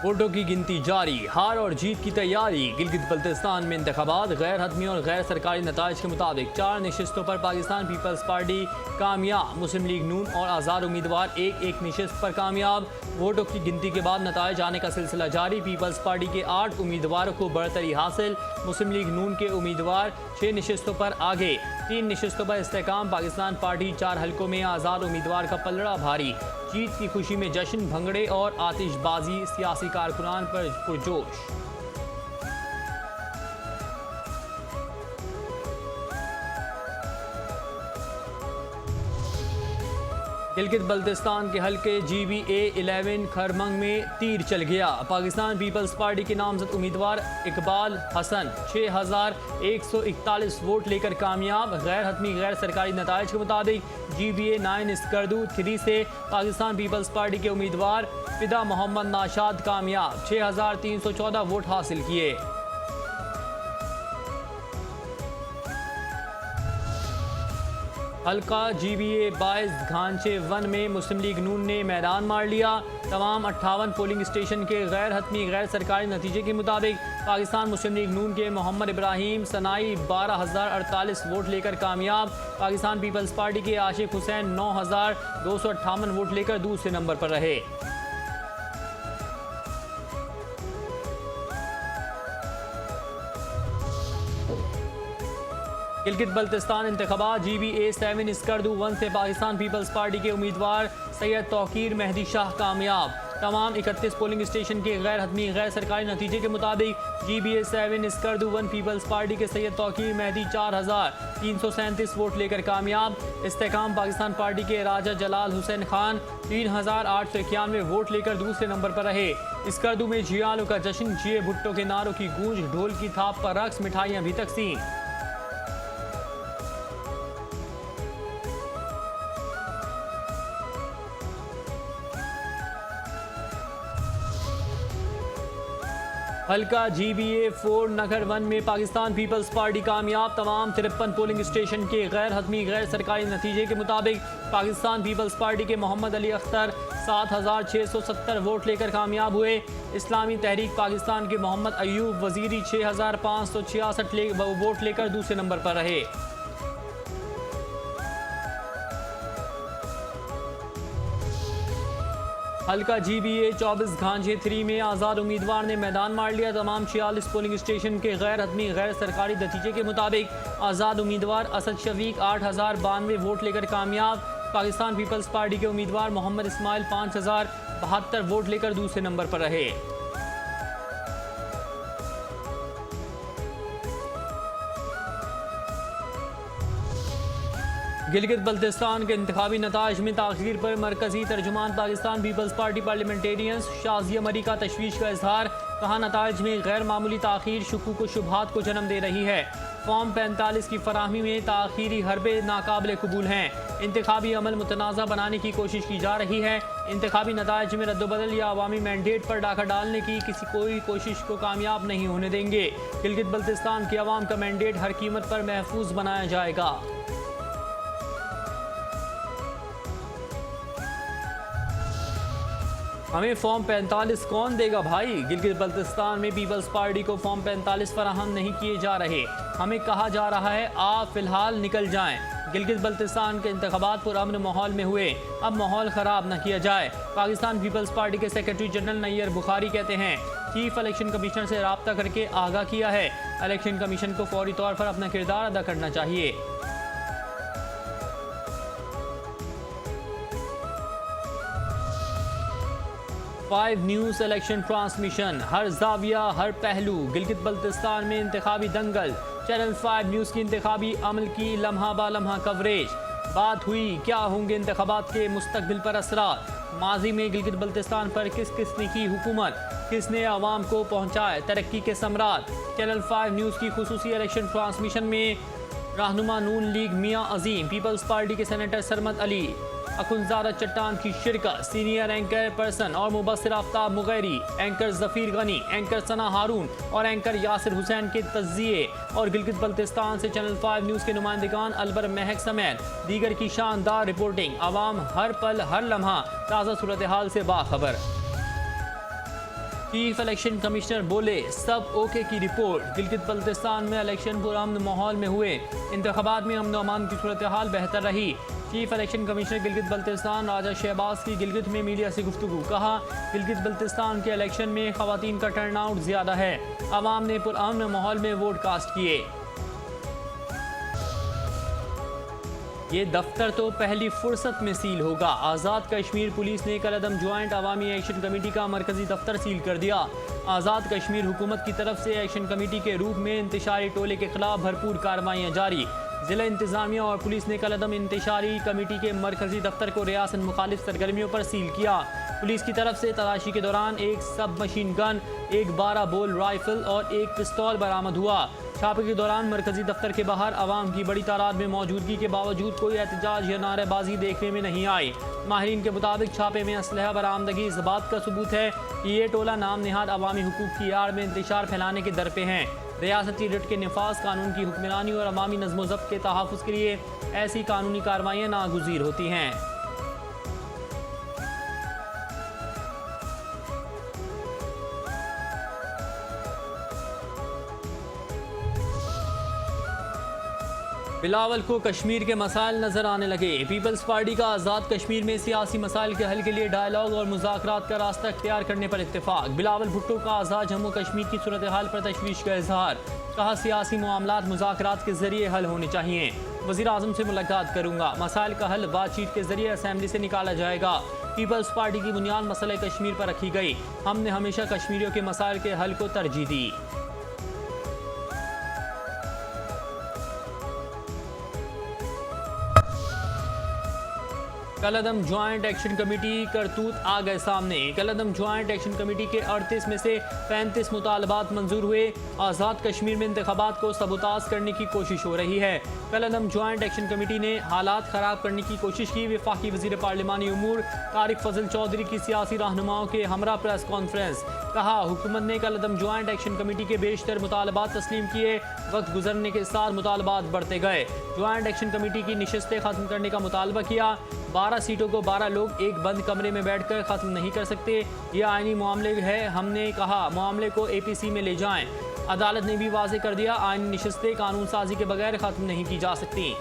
वोटों की गिनती जारी, हार और जीत की तैयारी। गिलगित बल्तिस्तान में इंतखाबात, गैर हतमी और गैर सरकारी नताइज के मुताबिक 4 नशिस्तों पर पाकिस्तान पीपल्स पार्टी कामयाब। मुस्लिम लीग नून और आज़ाद उम्मीदवार एक एक नशिस्त पर कामयाब। वोटों की गिनती के बाद नताइज आने का सिलसिला जारी। पीपल्स पार्टी के 8 उम्मीदवारों को बढ़तरी हासिल। मुस्लिम लीग नून के उम्मीदवार 6 नशिस्तों पर आगे, 3 नशिस्तों पर इस्तेकाम। पाकिस्तान पार्टी 4 हलकों में आज़ाद उम्मीदवार का पलड़ा भारी। जीत की खुशी में जश्न, भंगड़े और आतिशबाजी, सियासी कारकुनान पर पुरजोश। गिलगित बल्तिस्तान के हल्के GBA 11 खरमंग में तीर चल गया। पाकिस्तान पीपल्स पार्टी के नामजद उम्मीदवार इकबाल हसन 6141 वोट लेकर कामयाब। गैर हतमी गैर सरकारी नताइज के मुताबिक GBA 9 स्कर्दू 3 से पाकिस्तान पीपल्स पार्टी के उम्मीदवार फिदा मोहम्मद नाशाद कामयाब, 6314 वोट हासिल किए। हल्का GBA 22 घांचे 1 में मुस्लिम लीग नून ने मैदान मार लिया। तमाम 58 पोलिंग स्टेशन के गैर हतमी गैर सरकारी नतीजे के मुताबिक पाकिस्तान मुस्लिम लीग नून के मोहम्मद इब्राहिम सनाई 12048 वोट लेकर कामयाब। पाकिस्तान पीपल्स पार्टी के आशिक हुसैन 9258 वोट लेकर दूसरे नंबर पर रहे। गिलगित बल्तिस्तान इंतखाबात GBA 7 स्कर्दू 1 से पाकिस्तान पीपल्स पार्टी के उम्मीदवार सैयद तौकीर मेहदी शाह कामयाब। तमाम 31 पोलिंग स्टेशन के गैर हतमी गैर सरकारी नतीजे के मुताबिक GBA 7 स्कर्दू 1 पीपल्स पार्टी के सैयद तौकीर मेहदी 4337 वोट लेकर कामयाब। इस्तेकाम पाकिस्तान पार्टी के राजा जलाल हुसैन खान 3891 वोट लेकर दूसरे नंबर पर रहे। स्कर्दू में जियालों का जश्न, जिए भुट्टो के नारों की गूंज, ढोल की थाप पर रक्स, मिठाइयाँ भी तकसीम। हल्का GBA 4 नगर 1 में पाकिस्तान पीपल्स पार्टी कामयाब। तमाम 53 पोलिंग स्टेशन के गैर हतमी गैर सरकारी नतीजे के मुताबिक पाकिस्तान पीपल्स पार्टी के मोहम्मद अली अख्तर 7670 वोट लेकर कामयाब हुए। इस्लामी तहरीक पाकिस्तान के मोहम्मद अयूब वजीरी 6566 वोट लेकर दूसरे नंबर पर रहे। हल्का GBA 24 घांचे 3 में आज़ाद उम्मीदवार ने मैदान मार लिया। तमाम 46 पोलिंग स्टेशन के गैर हतमी गैर सरकारी नतीजे के मुताबिक आज़ाद उम्मीदवार असद शफीक 8092 वोट लेकर कामयाब। पाकिस्तान पीपल्स पार्टी के उम्मीदवार मोहम्मद इस्माइल 5072 वोट लेकर दूसरे नंबर पर रहे। गिलगित बल्तिस्तान के इंतखाबी नताइज में ताख़ीर पर मरकजी तर्जुमान Pakistan people's party parliamentarians Shazia Marri का तशवीश का इजहार। कहा, नताइज में गैर मामूली ताख़ीर शुकूक व शुबहात को जन्म दे रही है। फॉर्म 45 की फराहमी में ताख़ीरी हरबे नाकाबिल कबूल हैं। इंतखाबी अमल मुतनाज़ा बनाने की कोशिश की जा रही है। इंतखाबी नताइज में रद्दबदल या अवामी मैंडेट पर डाका डालने की कोई कोशिश को कामयाब नहीं होने देंगे। गिलगित बल्तिस्तान की आवाम का मैंडेट हर कीमत पर महफूज बनाया जाएगा। हमें फॉर्म 45 कौन देगा भाई? गिलगित बल्तिस्तान में पीपल्स पार्टी को फॉर्म 45 फराहम नहीं किए जा रहे। हमें कहा जा रहा है आप फिलहाल निकल जाएं। गिलगित बल्तिस्तान के इंतखाबात पुरअमन माहौल में हुए, अब माहौल ख़राब न किया जाए। पाकिस्तान पीपल्स पार्टी के सेक्रेटरी जनरल नैयर बुखारी कहते हैं, चीफ इलेक्शन कमीशनर से रब्ता करके आगाह किया है। इलेक्शन कमीशन को फौरी तौर पर अपना किरदार अदा करना चाहिए। 5 न्यूज़ इलेक्शन ट्रांसमिशन, हर जाविया हर पहलू। गिलगित बल्तिस्तान में इंतखाबी दंगल, चैनल 5 न्यूज़ की इंतखाबी अमल की लम्हा बा लम्हा कवरेज। बात हुई क्या होंगे इंतखाबात के मुस्तकबिल पर असरात। माजी में गिलगित बल्तिस्तान पर किस किसने की हुकूमत, किसने आवाम को पहुँचाए तरक्की के समरात। चैनल 5 न्यूज़ की खुसूसी इलेक्शन ट्रांसमिशन में रहनुमा नून लीग मियाँ अजीम, पीपल्स पार्टी के सेनेटर सरमद अली, अखुनजादा चट्टान की शिरकत, सीनियर एंकर पर्सन और मुबस्सिर आफ्ताब मुगैरी, एंकर जफीर गनी, एंकर सना हारून और एंकर यासिर हुसैन के तज्जिए और गिलगित बल्तिस्तान से चैनल 5 न्यूज़ के नुमाइंदगान अलबर महक समेत दीगर की शानदार रिपोर्टिंग। आवाम हर पल हर लम्हा ताज़ा सूरत हाल से बाखबर। चीफ इलेक्शन कमिश्नर बोले सब ओके की रिपोर्ट। गिलगित बल्तिस्तान में इलेक्शन पुरअमन माहौल में हुए, इंतखाबात में अमन अमान की सूरत हाल बेहतर रही। Chief election commissioner Gilgit Baltistan Raja Shahbaz की गिलगित में मीडिया से गुफ्तगू। कहा गिलगित बल्तिस्तान के इलेक्शन में खवातीन का टर्नआउट ज्यादा है, आवाम ने पुरअमन माहौल में वोट कास्ट किए। ये दफ्तर तो पहली फुर्सत में सील होगा। आज़ाद कश्मीर पुलिस ने कलअदम ज्वाइंट अवामी एक्शन कमेटी का मरकजी दफ्तर सील कर दिया। आज़ाद कश्मीर हुकूमत की तरफ से एक्शन कमेटी के रूप में इंतशारी टोले के खिलाफ भरपूर कार्रवाइयाँ जारी। जिला इंतजामिया और पुलिस ने कलअदम इंतशारी कमेटी के मरकजी दफ्तर को रियासत मुखालिफ सरगर्मियों पर सील किया। पुलिस की तरफ से तलाशी के दौरान एक सब मशीन गन, एक 12 बोल राइफल और एक पिस्तौल बरामद हुआ। छापे के दौरान मरकजी दफ्तर के बाहर आवाम की बड़ी तादाद में मौजूदगी के बावजूद कोई एहतजाज या नारेबाजी देखने में नहीं आई। माहिरीन के मुताबिक छापे में असलहा बरामदगी इस बात का सबूत है कि ये टोला नाम नेहाद अवामी हुकूक की आड़ में इंतशार फैलाने के दर पे हैं। रियासती रिट के निफाज, कानून की हुक्मरानी और अवामी नज़्म ज़ब्त के तहफ़्फ़ुज़ के लिए ऐसी कानूनी कार्रवाइयाँ नागुज़ीर होती हैं। बिलावल को कश्मीर के मसाइल नजर आने लगे। पीपल्स पार्टी का आज़ाद कश्मीर में सियासी मसाइल के हल के लिए डायलॉग और मुज़ाकरात का रास्ता इख्तियार करने पर इत्तेफाक। बिलावल भुट्टो का आज़ाद जम्मू कश्मीर की सूरत हाल पर तशवीश का इजहार। कहा सियासी मामलात मुज़ाकरात के जरिए हल होने चाहिए। वज़ीर आज़म से मुलाकात करूँगा। मसाइल का हल बातचीत के जरिए असम्बली से निकाला जाएगा। पीपल्स पार्टी की बुनियाद मसले कश्मीर पर रखी गई। हमने हमेशा कश्मीरियों के मसाइल के हल को तरजीह दी। कलअदम ज्वाइंट एक्शन कमेटी करतूत आ गए सामने। कलअदम ज्वाइंट एक्शन कमेटी के 38 में से 35 मुतालबात मंजूर हुए। आज़ाद कश्मीर में इंतखाबात को सबूताज करने की कोशिश हो रही है। कलअदम ज्वाइंट एक्शन कमेटी ने हालात ख़राब करने की कोशिश की। वफाकी वज़ीर पार्लिमानी उमूर तारिक फजल चौधरी की सियासी रहनुमाओं के हमरा प्रेस कॉन्फ्रेंस। कहा हुकूमत ने कलअदम ज्वाइंट एक्शन कमेटी के बेशतर मुतालबात तस्लीम किए। वक्त गुजरने के साथ मुतालबात बढ़ते गए। ज्वाइंट एक्शन कमेटी की नशस्तें ख़त्म करने का मुतालबा किया। 12 सीटों को 12 लोग एक बंद कमरे में बैठकर ख़त्म नहीं कर सकते। यह आईनी मामले है। हमने कहा मामले को APC में ले जाएं। अदालत ने भी वाज़ेह कर दिया आईनी नशस्तें कानून साजी के बगैर ख़त्म नहीं की जा सकती।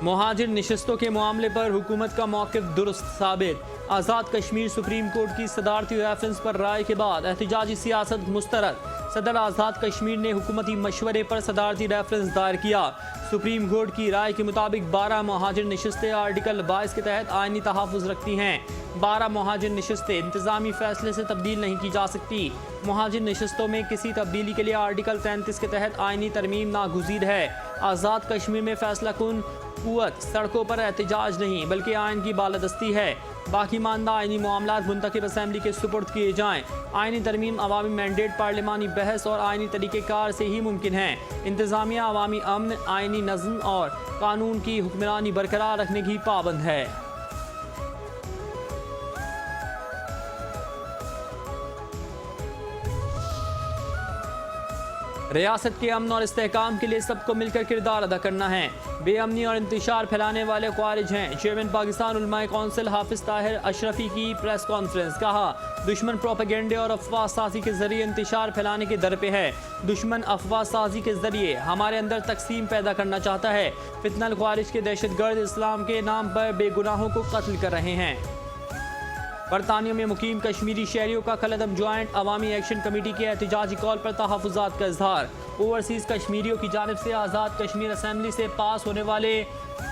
मुहाजिर नशस्तों के मामले पर हुकूमत का मौक़िफ़ दुरुस्त साबित। आज़ाद कश्मीर सुप्रीम कोर्ट की सदारती रेफरेंस पर राय के बाद एहतजाजी सियासत मुस्तरद। सदर आज़ाद कश्मीर ने हुकूमती मशवरे पर सदारती रेफरेंस दायर किया। सुप्रीम कोर्ट की राय के मुताबिक 12 मुहाजिर नशस्तें आर्टिकल 22 के तहत आइनी तहफ़्फ़ुज़ रखती हैं। 12 मुहाजिर नशस्तें इंतज़ामी फ़ैसले से तब्दील नहीं की जा सकती। मुहाजिर नशस्तों में किसी तब्दीली के लिए आर्टिकल 33 के तहत आइनी तरमीम नागुज़ीर है। आज़ाद कश्मीर में फ़ैसला कुन कुव्वत सड़कों पर एहतजाज नहीं बल्कि आइन की बालादस्ती है। बाकी मानदा आइनी मामलात मुंतखब असम्बली के सुपुर्द किए जाएँ। आइनी तरमीम अवामी मैंडेट, पार्लिमानी बहस और आइनी तरीक़ेकार से ही मुमकिन है। इंतज़ामिया अवामी अमन, आइनी नज़्म और कानून की हुक्मरानी बरकरार रखने की पाबंद है। रियासत के अमन और इस्तेहकाम के लिए सबको मिलकर किरदार अदा करना है। बेअमनी और इंतशार फैलाने वाले ख्वारिज हैं। चेयरमैन पाकिस्तान उलमाए कौंसिल हाफिज ताहिर अशरफी की प्रेस कॉन्फ्रेंस। कहा दुश्मन प्रोपेगेंडे और अफवाह साजी के जरिए इंतशार फैलाने के दर पे है। दुश्मन अफवाह साजी के जरिए हमारे अंदर तकसीम पैदा करना चाहता है। फितनल ख्वारिज के दहशतगर्द इस्लाम के नाम पर बेगुनाहों को कत्ल कर रहे हैं। बरतानिया में मुकीम कश्मीरी शहरियों का कलअदम ज्वाइंट अवामी एक्शन कमेटी के एहतजाजी कॉल पर तहफ़्फ़ुज़ात का इजहार। ओवरसीज़ कश्मीरियों की जानिब से आज़ाद कश्मीर असम्बली से पास होने वाले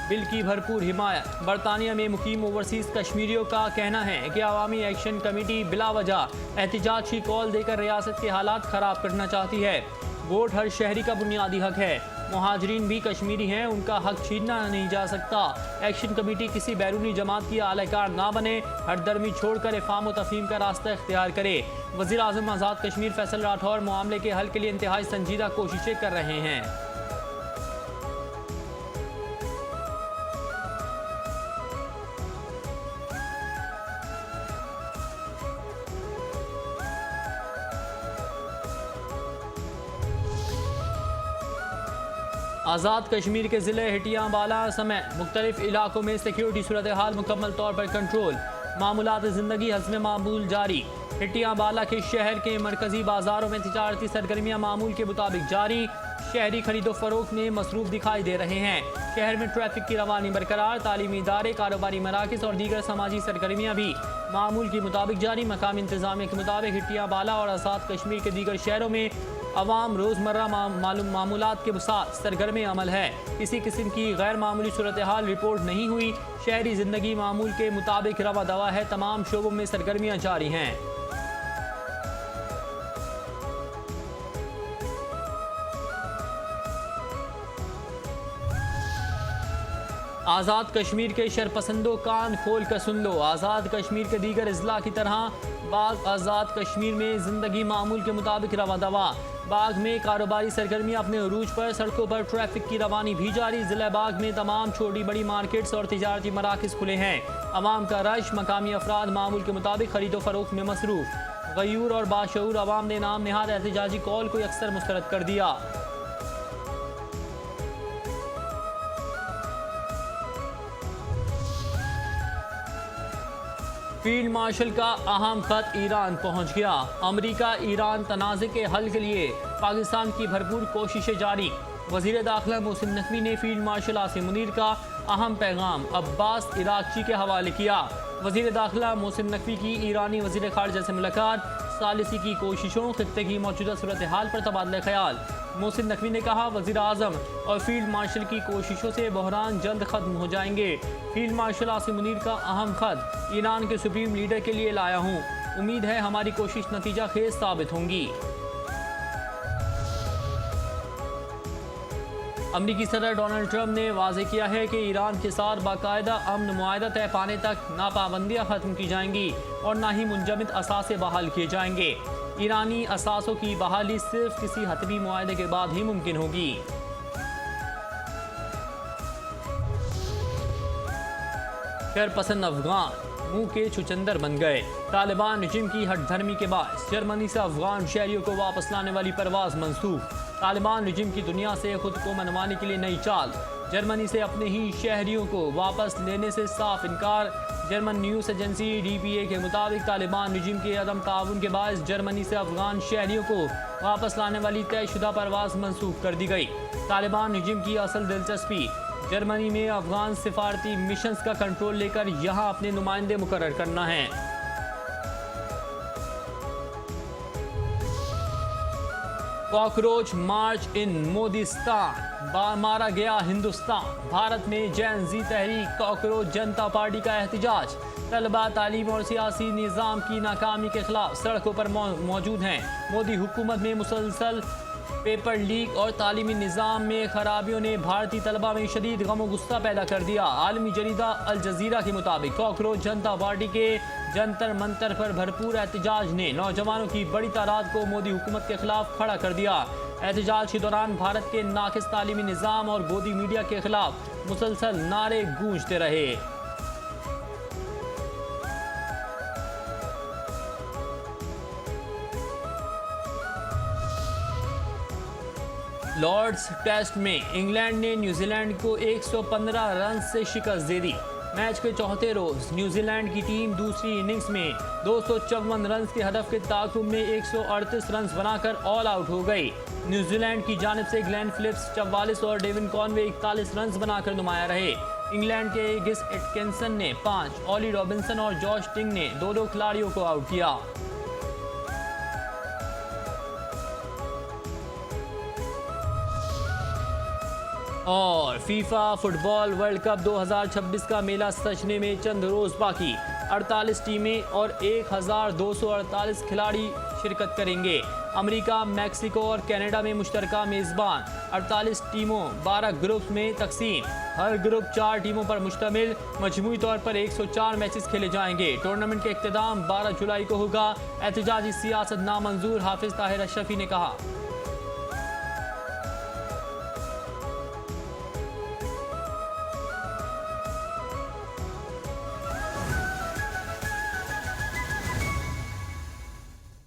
बिल की भरपूर हिमायत। बरतानिया में मुकीम ओवरसीज़ कश्मीरियों का कहना है कि अवामी एक्शन कमेटी बिला वजह एहतजाज की कॉल देकर रियासत के हालात ख़राब करना चाहती है। वोट हर शहरी का बुनियादी हक है। मुहाजिरीन भी कश्मीरी हैं, उनका हक छीनना नहीं जा सकता। एक्शन कमेटी किसी बैरूनी जमात की आलाकार ना बने, हर दरमी छोड़कर इफ़ाम व तफ़हीम का रास्ता इख्तियार करे। वज़ीर आज़म आज़ाद कश्मीर फैसल राठौर मामले के हल के लिए इंतहाई संजीदा कोशिशें कर रहे हैं। आज़ाद कश्मीर के ज़िले हिटियाँ बाला समेत मुख्तलिफ इलाकों में सिक्योरिटी सूरत हाल मुकम्मल तौर पर कंट्रोल। मामूलात ज़िंदगी हस्ब मामूल जारी। हिटियाँ बाला के शहर के मरकजी बाजारों में तिजारती सरगर्मियाँ मामूल के मुताबिक जारी। शहरी खरीदो फरोख्त में मसरूफ दिखाई दे रहे हैं। शहर में ट्रैफिक की रवानी बरकरार। तालीमी इदारे, कारोबारी मराकज़ और दीगर समाजी सरगर्मियाँ भी मामूल के मुताबिक जारी। मकामी इंतजामिया के मुताबिक हिटियाँ बाला और आज़ाद कश्मीर के दीगर शहरों में अवाम रोज़मर्रा मामूलात के साथ सरगर्म अमल है। किसी किस्म की गैर मामूली सूरत हाल रिपोर्ट नहीं हुई। शहरी ज़िंदगी मामूल के मुताबिक रवा दवा है। तमाम शोबों में सरगर्मियाँ जारी हैं। आज़ाद कश्मीर के शरपसंदों कान खोल कर सुन लो। आज़ाद कश्मीर के दीगर अजला की तरह बाग आज़ाद कश्मीर में ज़िंदगी मामूल के मुताबिक रवा दवा। बाग में कारोबारी सरगर्मियाँ अपने अरूज पर। सड़कों पर ट्रैफिक की रवानी भी जारी। ज़िला बाग में तमाम छोटी बड़ी मार्केट्स और तिजारती मराकज़ खुले हैं। अवाम का रश। मकामी अफराद मामूल के मुताबिक खरीदो फरोख्त में मसरूफ़। गयूर और बाशऊर अवाम ने नाम नहाद एहतजाजी कॉल को अक्सर मुस्तरद कर दिया। फील्ड मार्शल का अहम खत ईरान पहुंच गया। अमेरिका ईरान तनाज़े के हल के लिए पाकिस्तान की भरपूर कोशिशें जारी। वज़ीर दाखिला मोहसिन नकवी ने फील्ड मार्शल आसिम मुनीर का अहम पैगाम अब्बास इराक़ची के हवाले किया। वज़ीर दाखिला मोहसिन नकवी की ईरानी वज़ीर ख़ारिजा से मुलाकात। सालिसी की कोशिशों, खित्ते की मौजूदा सूरत हाल पर तबादला ख्याल। मोहसिन नकवी ने कहा, वज़ीर आज़म और फील्ड मार्शल की कोशिशों से बहरान जल्द ख़त्म हो जाएंगे। फील्ड मार्शल आसिम मुनीर का अहम खत ईरान के सुप्रीम लीडर के लिए लाया हूँ। उम्मीद है हमारी कोशिश नतीजा खेज साबित होंगी। अमरीकी सदर डोनाल्ड ट्रंप ने वाज़ेह किया है कि ईरान के साथ बाकायदा अमन मुआहदा तय पाने तक ना पाबंदियाँ ख़त्म की जाएंगी और ना ही मुंजमद असासे बहाल किए जाएंगे। ईरानी असासों की बहाली सिर्फ किसी हतमी मुआहदे के बाद ही मुमकिन होगी। शरपसंद अफगान मुंह के छुचंदर बन गए। तालिबान रिजिम की हठधर्मी के बाद जर्मनी से अफगान शहरियों को वापस लाने वाली परवाज मनसूख। तालिबान रिजिम की दुनिया से खुद को मनवाने के लिए नई चाल। जर्मनी से अपने ही शहरियों को वापस लेने से साफ इनकार। जर्मन न्यूज़ एजेंसी DPA के मुताबिक तालिबान रिजिम के अदम ताउन के बाद जर्मनी से अफगान शहरियों को वापस लाने वाली तयशुदा परवाज मनसूख कर दी गई। तालिबान रिजिम की असल दिलचस्पी जर्मनी में अफगान सिफारती मिशंस का कंट्रोल लेकर यहाँ अपने नुमाइंदे मुकर्रर करना है। कॉकरोच मार्च इन मोदीस्तान, मारा गया हिंदुस्तान। भारत में जैन जी तहरीक कॉकरोच जनता पार्टी का एहतजाज। तलबा तालीम और सियासी निज़ाम की नाकामी के खिलाफ सड़कों पर मौजूद हैं। मोदी हुकूमत में मुसलसल पेपर लीक और तालीमी निज़ाम में खराबियों ने भारतीय तलबा में शदीद गम और गुस्सा पैदा कर दिया। आलमी जरीदा अल जजीरा के मुताबिक कॉकरोच जनता पार्टी के जंतर मंतर पर भरपूर एहतजाज ने नौजवानों की बड़ी तादाद को मोदी हुकूमत के खिलाफ खड़ा कर दिया। एहतजाज के दौरान भारत के नाकिस तालीमी निज़ाम और गोदी मीडिया के खिलाफ मुसलसल नारे गूंजते रहे। लॉर्ड्स टेस्ट में इंग्लैंड ने न्यूजीलैंड को 115 रन से शिकस्त दे दी। मैच के चौथे रोज न्यूजीलैंड की टीम दूसरी इनिंग्स में 254 रन के हदफ के ताकुब में 138 रन बनाकर ऑल आउट हो गई। न्यूजीलैंड की जानिब से ग्लेन फिलिप्स 44 और डेविन कॉनवे 41 रन बनाकर नुमाया रहे। इंग्लैंड के गिस एटकिंसन ने 5, ऑली रॉबिन्सन और जॉश टिंग ने 2-2 खिलाड़ियों को आउट किया। और फीफा फुटबॉल वर्ल्ड कप 2026 का मेला सजने में चंद रोज बाकी। 48 टीमें और 1248 खिलाड़ी शिरकत करेंगे। अमेरिका, मैक्सिको और कनाडा में मुश्तरका मेज़बान। 48 टीमों 12 ग्रुप में तकसीम। हर ग्रुप 4 टीमों पर मुश्तमिल। मजमूई तौर पर 104 मैचेस खेले जाएंगे। टूर्नामेंट का इख्तिताम 12 जुलाई को होगा। एहतजाजी सियासत नामंजूर, हाफिज ताहिर अशरफी ने कहा।